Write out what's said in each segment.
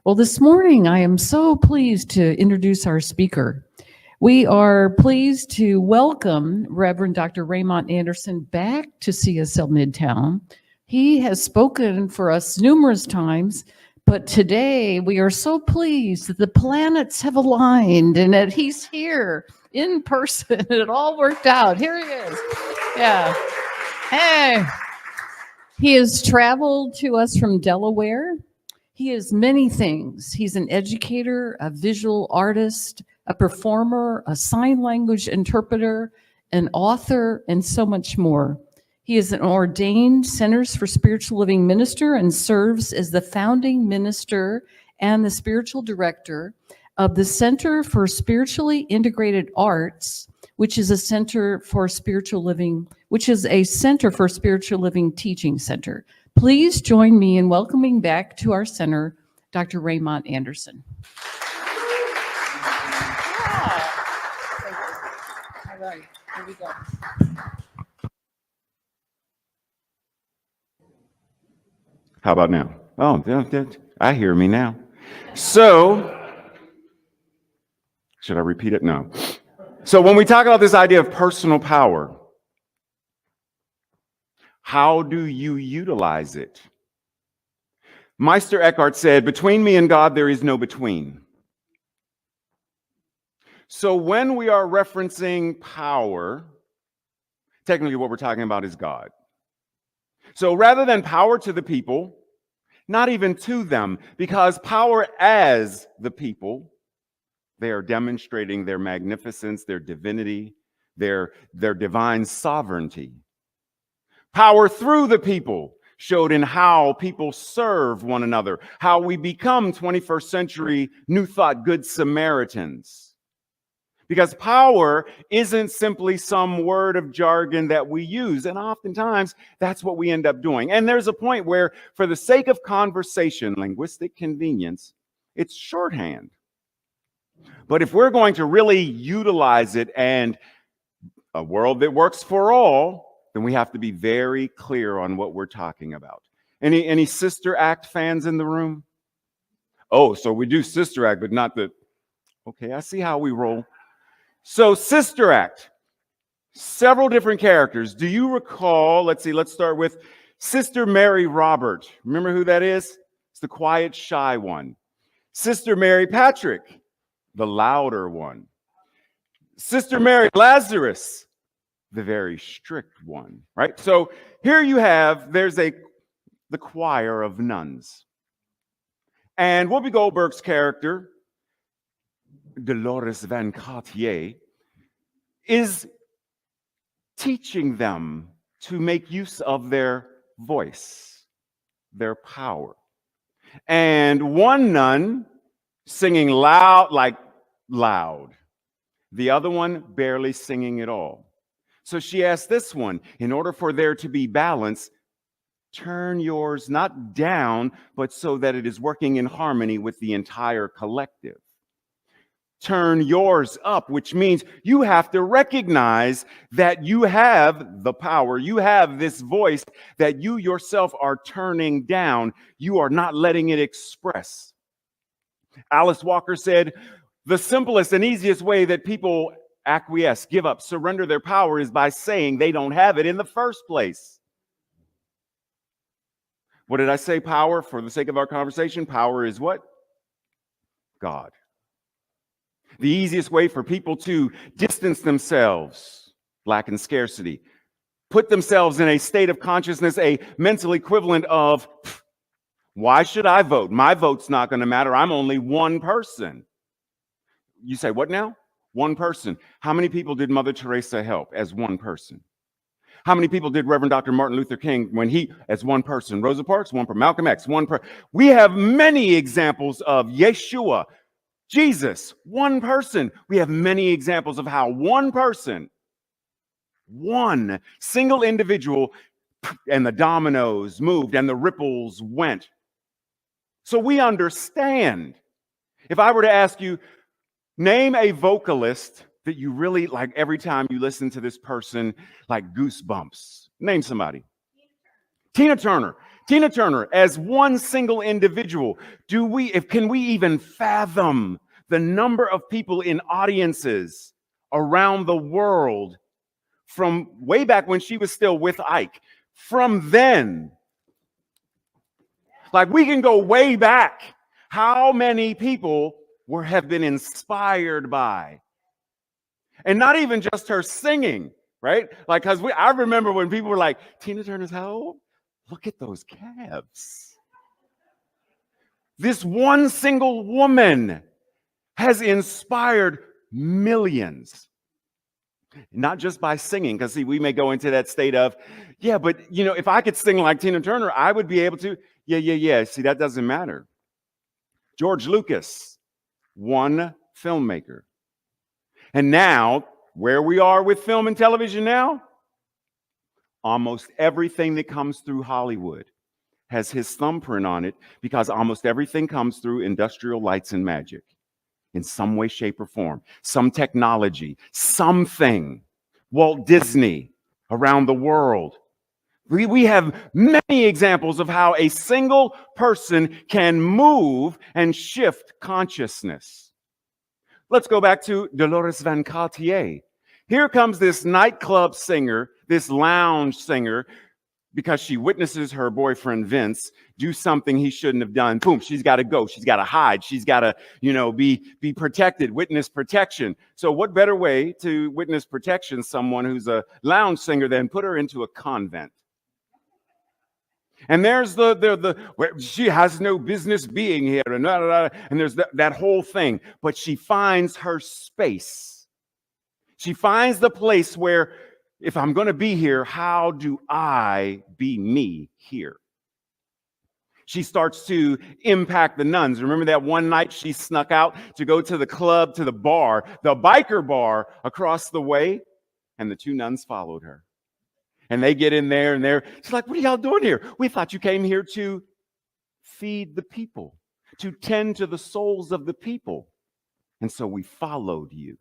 Well, this morning I am so pleased to introduce our speaker. We are pleased to welcome Reverend Dr. Raymont Anderson back to CSL Midtown. He has spoken for us numerous times, but today we are so pleased that the planets have aligned and that he's here in person. It all worked out. Here he is. Yeah. Hey. He has traveled to us from Delaware. He is many things. He's an educator, a visual artist, a performer, a sign language interpreter, an author, and so much more. He is an ordained Centers for Spiritual Living minister and serves as the founding minister and the spiritual director of the Center for Spiritually Integrated Arts, which is a center for spiritual living, teaching center. Please join me in welcoming back to our center, Dr. Raymont Anderson. All right, here we go. How about now? Oh, I hear me now. So, should I repeat it? No. So when we talk about this idea of personal power, how do you utilize it? Meister Eckhart said, "Between me and God, there is no between." So when we are referencing power, technically what we're talking about is God. So rather than power to the people, not even to them, because power as the people, they are demonstrating their magnificence, their divinity, their divine sovereignty. Power through the people showed in how people serve one another, how we become 21st century New Thought Good Samaritans. Because power isn't simply some word of jargon that we use, and oftentimes that's what we end up doing. And there's a point where, for the sake of conversation, linguistic convenience, it's shorthand. But if we're going to really utilize it and a world that works for all, then we have to be very clear on what we're talking about. Any Sister Act fans in the room? Oh, so we do Sister Act, but not the... Okay, I see how we roll. So Sister Act, several different characters. Do you recall, let's start with Sister Mary Robert. Remember who that is? It's the quiet, shy one. Sister Mary Patrick, the louder one. Sister Mary Lazarus, the very strict one, right? So here you have, the choir of nuns. And Whoopi Goldberg's character, Dolores Van Cartier, is teaching them to make use of their voice, their power. And one nun singing loud, like loud. The other one barely singing at all. So she asked this one, in order for there to be balance, turn yours not down, but so that it is working in harmony with the entire collective. Turn yours up, which means you have to recognize that you have the power. You have this voice that you yourself are turning down. You are not letting it express. Alice Walker said, the simplest and easiest way that people acquiesce, give up, surrender their power is by saying they don't have it in the first place. What did I say? Power, for the sake of our conversation, power is what? God. The easiest way for people to distance themselves, lack and scarcity, put themselves in a state of consciousness, a mental equivalent of, why should I vote? My vote's not going to matter. I'm only one person. You say, what now? One person. How many people did Mother Teresa help as one person? How many people did Reverend Dr. Martin Luther King when he, as one person? Rosa Parks, one person. Malcolm X, one person. We have many examples of Yeshua, Jesus, one person. We have many examples of how one person, one single individual, and the dominoes moved and the ripples went. So we understand. If I were to ask you, name a vocalist that you really like every time you listen to this person, like goosebumps. Name somebody. Tina Turner. Tina Turner, as one single individual, can we even fathom the number of people in audiences around the world from way back when she was still with Ike? From then, like we can go way back. How many people have been inspired by? And not even just her singing, right? Like, because I remember when people were like, Tina Turner's how old? Look at those calves. This one single woman has inspired millions. Not just by singing, because see, we may go into that state of, yeah, but if I could sing like Tina Turner, I would be able to. Yeah. See, that doesn't matter. George Lucas, one filmmaker. And now, where we are with film and television now, almost everything that comes through Hollywood has his thumbprint on it, because almost everything comes through industrial lights and magic in some way, shape, or form. Some technology, something. Walt Disney around the world. We have many examples of how a single person can move and shift consciousness. Let's go back to Dolores Van Cartier. Here comes this nightclub singer, this lounge singer, because she witnesses her boyfriend Vince do something he shouldn't have done. Boom, she's got to go. She's got to hide. She's got to, be protected, witness protection. So what better way to witness protection someone who's a lounge singer than put her into a convent? And there's where she has no business being here, and there's that whole thing. But she finds her space. She finds the place where, if I'm going to be here, how do I be me here? She starts to impact the nuns. Remember that one night she snuck out to go to the club, to the bar, the biker bar across the way, and the two nuns followed her. And they get in there, and she's like, what are y'all doing here? We thought you came here to feed the people, to tend to the souls of the people. And so we followed you.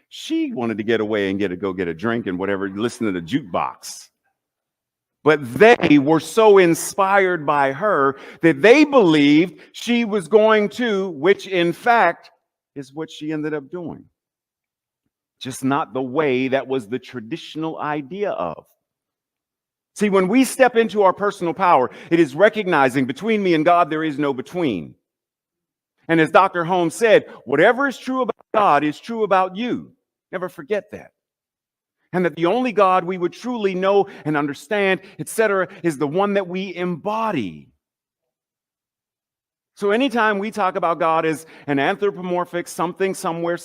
She wanted to get away and go get a drink and whatever, listen to the jukebox. But they were so inspired by her that they believed she was going to, which in fact is what she ended up doing. Just not the way that was the traditional idea of. See, when we step into our personal power, it is recognizing between me and God, there is no between. And as Dr. Holmes said, whatever is true about God is true about you. Never forget that. And that the only God we would truly know and understand, etc., is the one that we embody. So anytime we talk about God as an anthropomorphic something, somewhere,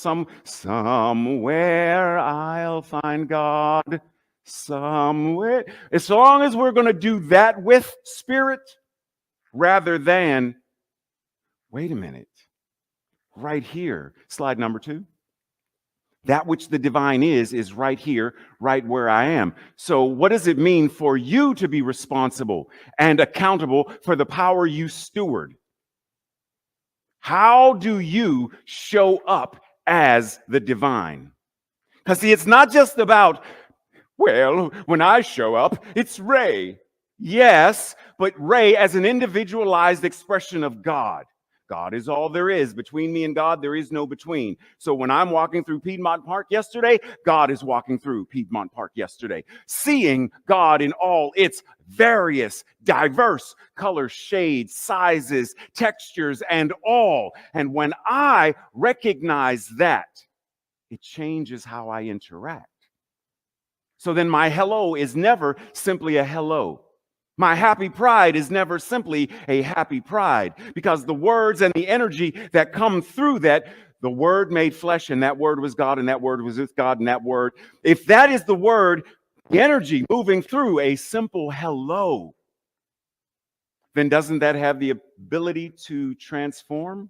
somewhere I'll find God, somewhere. As long as we're going to do that with spirit, rather than, wait a minute, right here, slide number 2. That which the divine is right here, right where I am. So what does it mean for you to be responsible and accountable for the power you steward? How do you show up as the divine? Because see, it's not just about, well, when I show up, it's Ray. Yes, but Ray as an individualized expression of God. God is all there is. Between me and God, there is no between. So when I'm walking through Piedmont Park yesterday, God is walking through Piedmont Park yesterday, seeing God in all its various, diverse colors, shades, sizes, textures, and all. And when I recognize that, it changes how I interact. So then my hello is never simply a hello. My happy pride is never simply a happy pride, because the words and the energy that come through that, the word made flesh, and that word was God, and that word was with God, and that word, if that is the word, the energy moving through a simple hello, then doesn't that have the ability to transform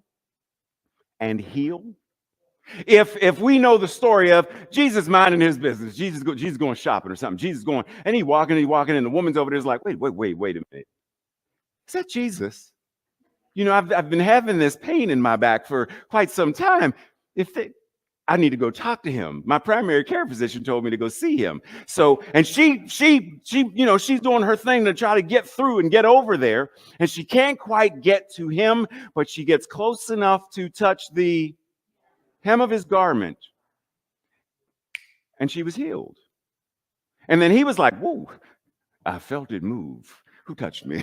and heal? If we know the story of Jesus minding his business, Jesus going shopping or something, Jesus going, and he walking, and the woman's over there is like, wait a minute. Is that Jesus? I've been having this pain in my back for quite some time. I need to go talk to him. My primary care physician told me to go see him. So, and she's doing her thing to try to get through and get over there. And she can't quite get to him, but she gets close enough to touch the hem of his garment. And she was healed. And then he was like, whoa, I felt it move. Who touched me?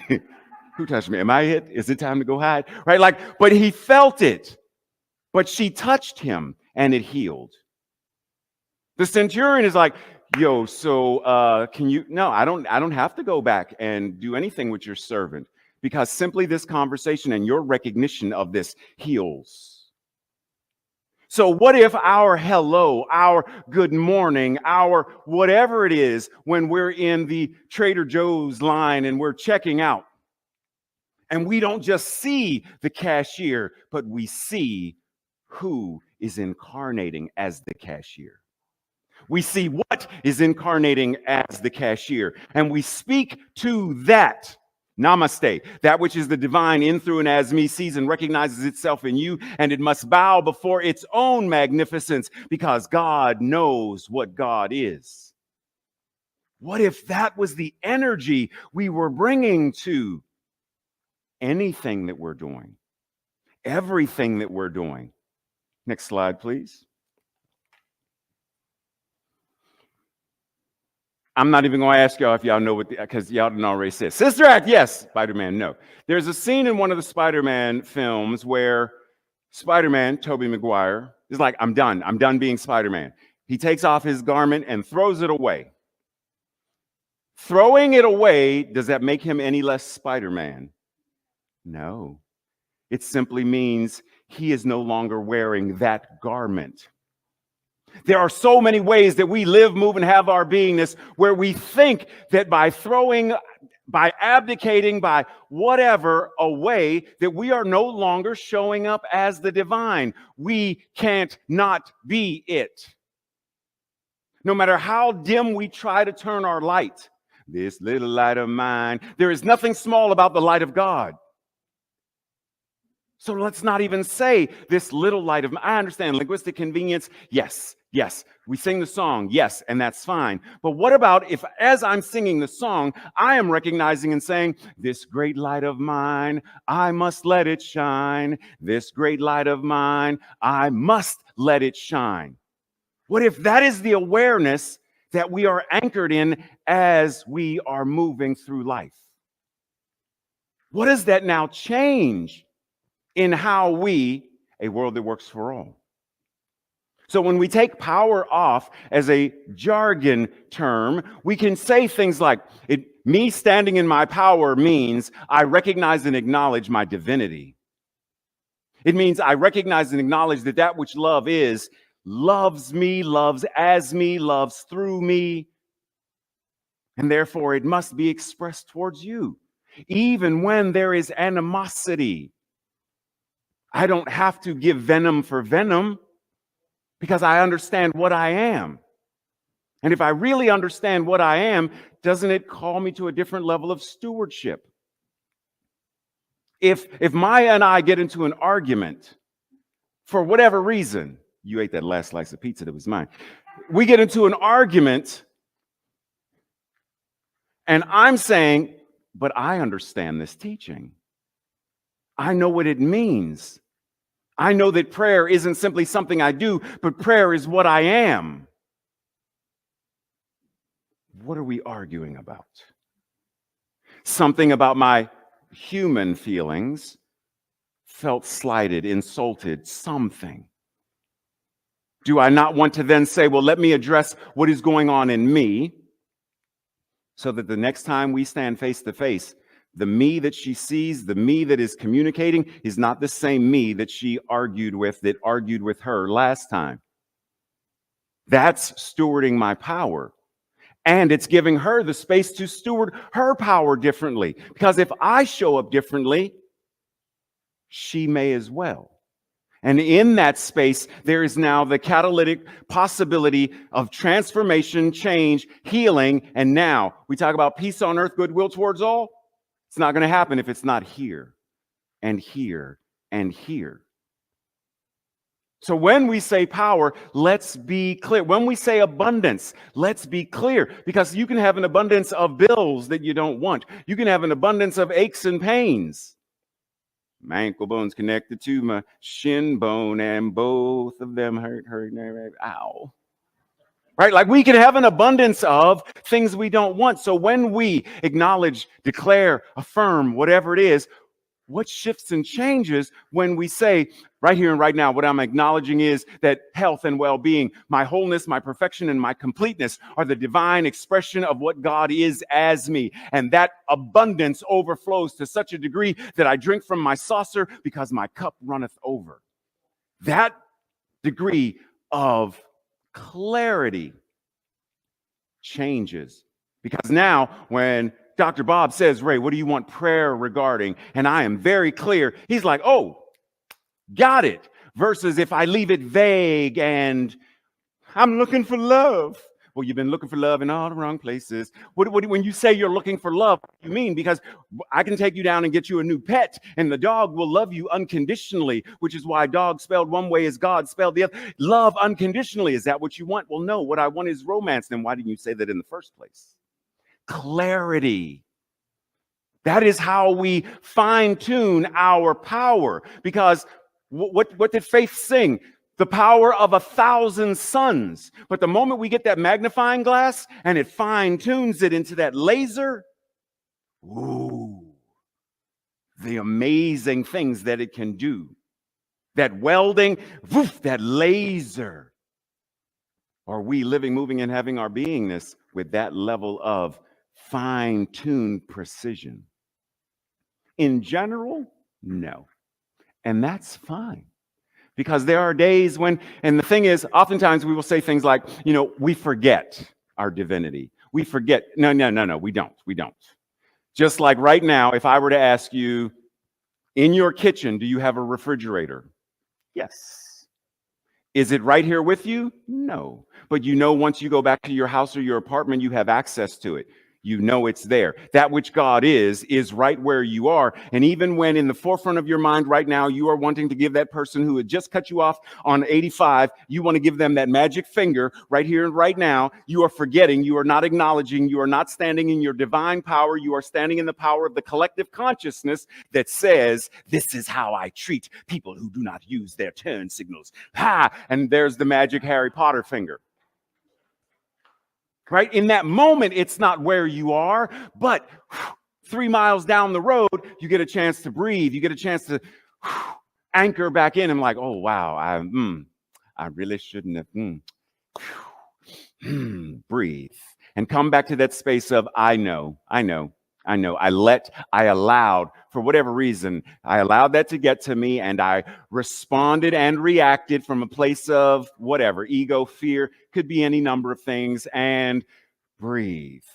Who touched me? Am I it? Is it time to go hide? Right? Like, but he felt it. But she touched him and it healed. The centurion is like, yo, so can you? No, I don't have to go back and do anything with your servant, because simply this conversation and your recognition of this heals. So what if our hello, our good morning, our whatever it is, when we're in the Trader Joe's line and we're checking out, and we don't just see the cashier, but we see who is incarnating as the cashier. We see what is incarnating as the cashier, and we speak to that. Namaste, that which is the divine in, through, and as me, sees and recognizes itself in you, and it must bow before its own magnificence, because God knows what God is. What if that was the energy we were bringing to anything that we're doing, everything that we're doing? Next slide, please. I'm not even going to ask y'all if y'all know what, because y'all didn't already say. Sister Act, yes. Spider-Man, no. There's a scene in one of the Spider-Man films where Spider-Man, Tobey Maguire, is like, I'm done. I'm done being Spider-Man. He takes off his garment and throws it away. Throwing it away, does that make him any less Spider-Man? No. It simply means he is no longer wearing that garment. There are so many ways that we live, move, and have our beingness where we think that by throwing, by abdicating, by whatever away, that we are no longer showing up as the divine. We can't not be it. No matter how dim we try to turn our light, this little light of mine, there is nothing small about the light of God. So let's not even say this little light of mine. I understand linguistic convenience. Yes. We sing the song. Yes. And that's fine. But what about if, as I'm singing the song, I am recognizing and saying, this great light of mine, I must let it shine. This great light of mine, I must let it shine. What if that is the awareness that we are anchored in as we are moving through life? What does that now change in how we, a world that works for all? So when we take power off as a jargon term, we can say things like, me standing in my power means I recognize and acknowledge my divinity. It means I recognize and acknowledge that that which love is, loves me, loves as me, loves through me, and therefore it must be expressed towards you. Even when there is animosity, I don't have to give venom for venom, because I understand what I am. And if I really understand what I am, doesn't it call me to a different level of stewardship? If Maya and I get into an argument, for whatever reason, you ate that last slice of pizza that was mine. We get into an argument, and I'm saying, but I understand this teaching. I know what it means. I know that prayer isn't simply something I do, but prayer is what I am. What are we arguing about? Something about my human feelings felt slighted, insulted, something. Do I not want to then say, well, let me address what is going on in me, so that the next time we stand face to face, the me that she sees, the me that is communicating, is not the same me that she argued with her last time. That's stewarding my power. And it's giving her the space to steward her power differently. Because if I show up differently, she may as well. And in that space, there is now the catalytic possibility of transformation, change, healing. And now we talk about peace on earth, goodwill towards all. It's not going to happen if it's not here and here and here. So when we say power, let's be clear. When we say abundance, let's be clear, because you can have an abundance of bills that you don't want. You can have an abundance of aches and pains. My ankle bone's connected to my shin bone, and both of them hurt. Ow. Right? Like, we can have an abundance of things we don't want. So when we acknowledge, declare, affirm, whatever it is, what shifts and changes when we say, right here and right now, what I'm acknowledging is that health and well-being, my wholeness, my perfection, and my completeness are the divine expression of what God is as me. And that abundance overflows to such a degree that I drink from my saucer because my cup runneth over. That degree of clarity changes. Because now when Dr. Bob says, Ray, what do you want prayer regarding? And I am very clear. He's like, oh, got it. Versus if I leave it vague and I'm looking for love. Well, you've been looking for love in all the wrong places. When you say you're looking for love, what do you mean? Because I can take you down and get you a new pet, and the dog will love you unconditionally, which is why dog spelled one way is God spelled the other. Love unconditionally. Is that what you want? Well, no. What I want is romance. Then why didn't you say that in the first place? Clarity. That is how we fine-tune our power. Because what did Faith sing? The power of 1,000 suns. But the moment we get that magnifying glass and it fine-tunes it into that laser, ooh, the amazing things that it can do. That welding, woof, that laser. Are we living, moving, and having our beingness with that level of fine-tuned precision? In general, no. And that's fine. Because there are days when, and the thing is, oftentimes we will say things like, we forget our divinity. We forget. No, we don't. We don't. Just like right now, if I were to ask you, in your kitchen, do you have a refrigerator? Yes. Is it right here with you? No. But once you go back to your house or your apartment, you have access to it. You know it's there. That which God is right where you are. And even when in the forefront of your mind right now, you are wanting to give that person who had just cut you off on 85, you want to give them that magic finger right here and right now, you are forgetting, you are not acknowledging, you are not standing in your divine power. You are standing in the power of the collective consciousness that says, this is how I treat people who do not use their turn signals. Ha! And there's the magic Harry Potter finger. Right? In that moment, it's not where you are, but 3 miles down the road, you get a chance to breathe. You get a chance to anchor back in. I'm like, oh, wow, I really shouldn't have. Breathe and come back to that space of, I know. I allowed, for whatever reason, I allowed that to get to me, and I responded and reacted from a place of whatever, ego, fear, could be any number of things, and breathe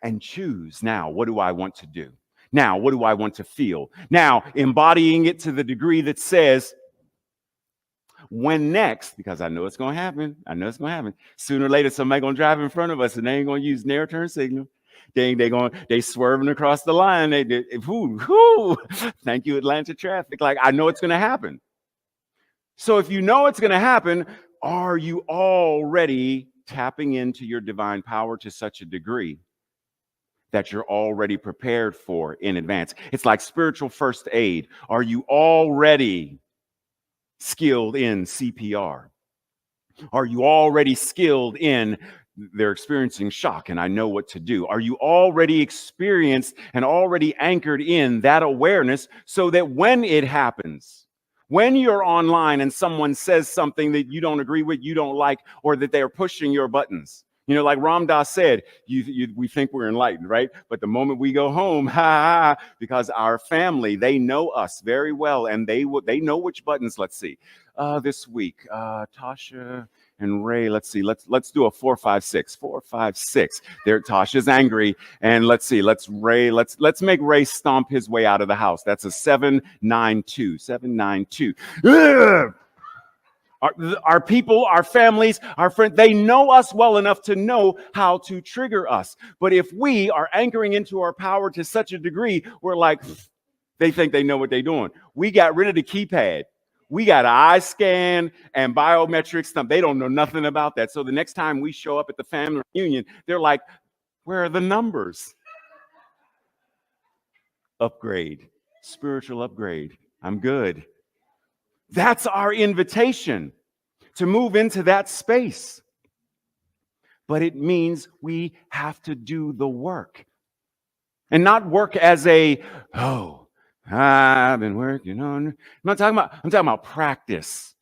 and choose. Now, what do I want to do? Now, what do I want to feel? Now, embodying it to the degree that says, when next, because I know it's going to happen. Sooner or later, somebody going to drive in front of us, and they ain't going to use their turn signal. They swerving across the line. Thank you, Atlanta traffic. Like, I know it's going to happen. So if you know it's going to happen, are you already tapping into your divine power to such a degree that you're already prepared for in advance? It's like spiritual first aid. Are you already skilled in CPR? Are you already skilled in they're experiencing shock and I know what to do? Are you already experienced and already anchored in that awareness so that when it happens, when you're online and someone says something that you don't agree with, you don't like, or that they're pushing your buttons, like Ram Dass said, we think we're enlightened, right? But the moment we go home, because our family, they know us very well, and they know which buttons. Let's see, this week, Tasha and Ray, let's see, let's do a 4, 5, 6. 4, 5, 6. There, Tasha's angry, and let's make Ray stomp his way out of the house. That's a 792. 792. Ugh! Our people, our families, our friends, they know us well enough to know how to trigger us. But if we are anchoring into our power to such a degree, we're like, they think they know what they're doing. We got rid of the keypad. We got an eye scan and biometric stuff. They don't know nothing about that. So the next time we show up at the family reunion, they're like, where are the numbers? Upgrade, spiritual upgrade. I'm good. That's our invitation to move into that space. But it means we have to do the work. And not work as I've been working on. I'm talking about practice.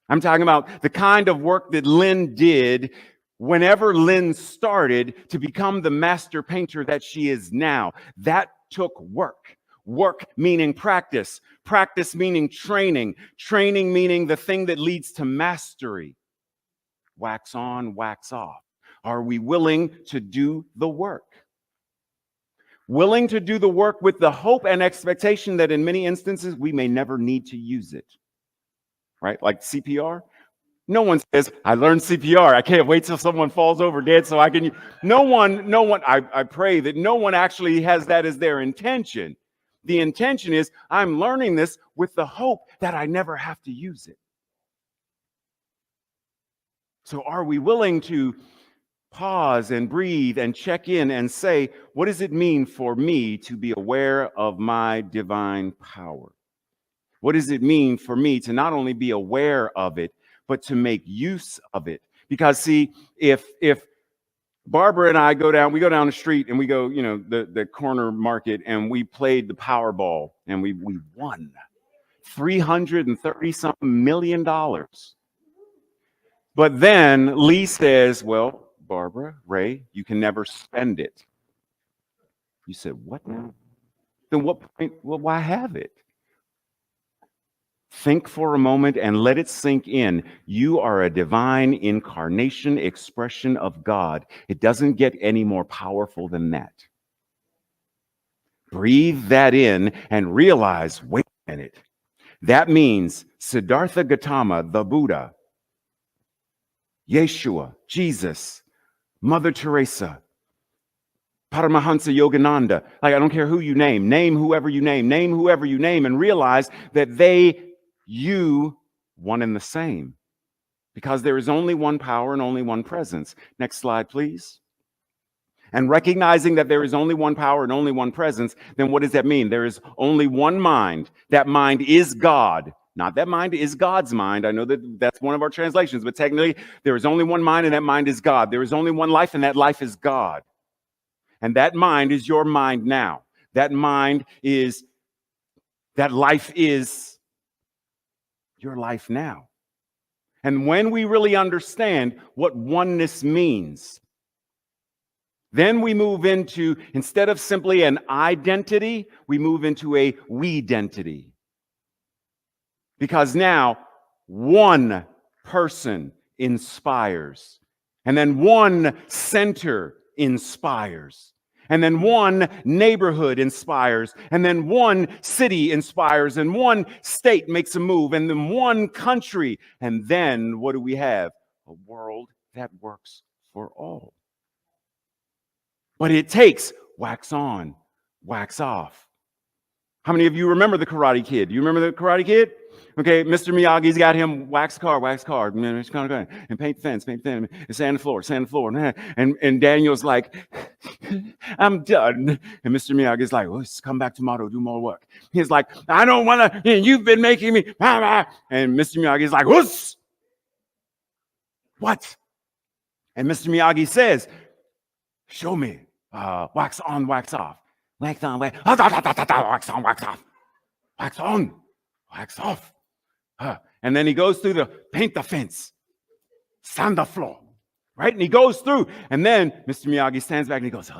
I'm talking about the kind of work that Lynn did whenever Lynn started to become the master painter that she is now. That took work. Work meaning practice. Practice meaning training. Training meaning the thing that leads to mastery. Wax on, wax off. Are we willing to do the work? Willing to do the work with the hope and expectation that in many instances we may never need to use it. Right? Like CPR. No one says, I learned CPR. I can't wait till someone falls over dead so I can. No one, I pray that no one actually has that as their intention. The intention is, I'm learning this with the hope that I never have to use it. So are we willing to pause and breathe and check in and say, what does it mean for me to be aware of my divine power? What does it mean for me to not only be aware of it, but to make use of it? Because see, if Barbara and I go down the street and we go, the corner market, and we played the Powerball and we won $330-something million. But then Lee says, well, Barbara, Ray, you can never spend it. You said, what now? Then what point? Well, why have it? Think for a moment and let it sink in. You are a divine incarnation expression of God. It doesn't get any more powerful than that. Breathe that in and realize, wait a minute. That means Siddhartha Gautama, the Buddha, Yeshua, Jesus, Mother Teresa, Paramahansa Yogananda. Like, I don't care who you name whoever you name, and realize that you, one and the same. Because there is only one power and only one presence. Next slide, please. And recognizing that there is only one power and only one presence, then what does that mean? There is only one mind. That mind is God. Not that mind is God's mind. I know that that's one of our translations, but technically there is only one mind and that mind is God. There is only one life and that life is God. And that mind is your mind now. That life is your life now. And when we really understand what oneness means, then we move into, instead of simply an identity, we move into a we-dentity. Because now one person inspires, and then one center inspires, and then one neighborhood inspires, and then one city inspires, and one state makes a move, and then one country. And then what do we have? A world that works for all. But it takes wax on, wax off. How many of you remember the Karate Kid? Do you remember the Karate Kid? Okay, Mr. Miyagi's got him wax car, and paint fence, and sand the floor. And Daniel's like, I'm done. And Mr. Miyagi's like, well, let's come back tomorrow, do more work. He's like, I don't want to, you've been making me. And Mr. Miyagi's like, whoosh. What? And Mr. Miyagi says, show me, wax on, wax off. Wax on, wax off. Wax on, wax off. Wax on, wax off. And then he goes through the paint the fence, sand the floor, right? And he goes through, and then Mr. Miyagi stands back and he goes,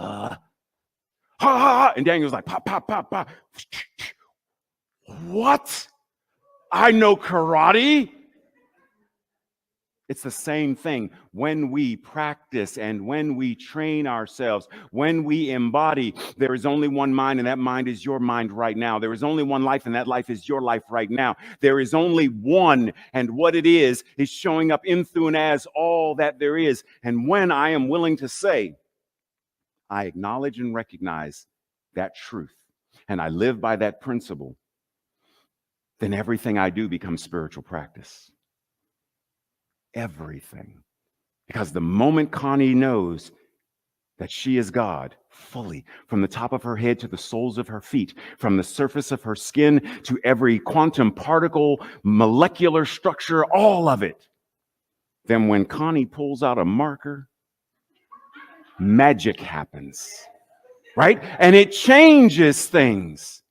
and Daniel's like, pop, pop, pop, pop. What? I know karate. It's the same thing when we practice and when we train ourselves, when we embody. There is only one mind, and that mind is your mind right now. There is only one life, and that life is your life right now. There is only one, and what it is showing up in, through, and as all that there is. And when I am willing to say, I acknowledge and recognize that truth, and I live by that principle, then everything I do becomes spiritual practice. Everything. Because the moment Connie knows that she is God fully, from the top of her head to the soles of her feet, from the surface of her skin to every quantum particle, molecular structure, all of it, then when Connie pulls out a marker, magic happens, right? And it changes things.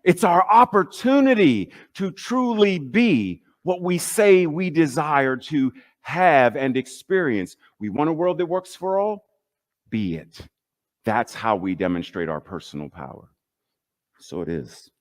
It's our opportunity to truly be what we say we desire to have and experience. We want a world that works for all? Be it. That's how we demonstrate our personal power. So it is.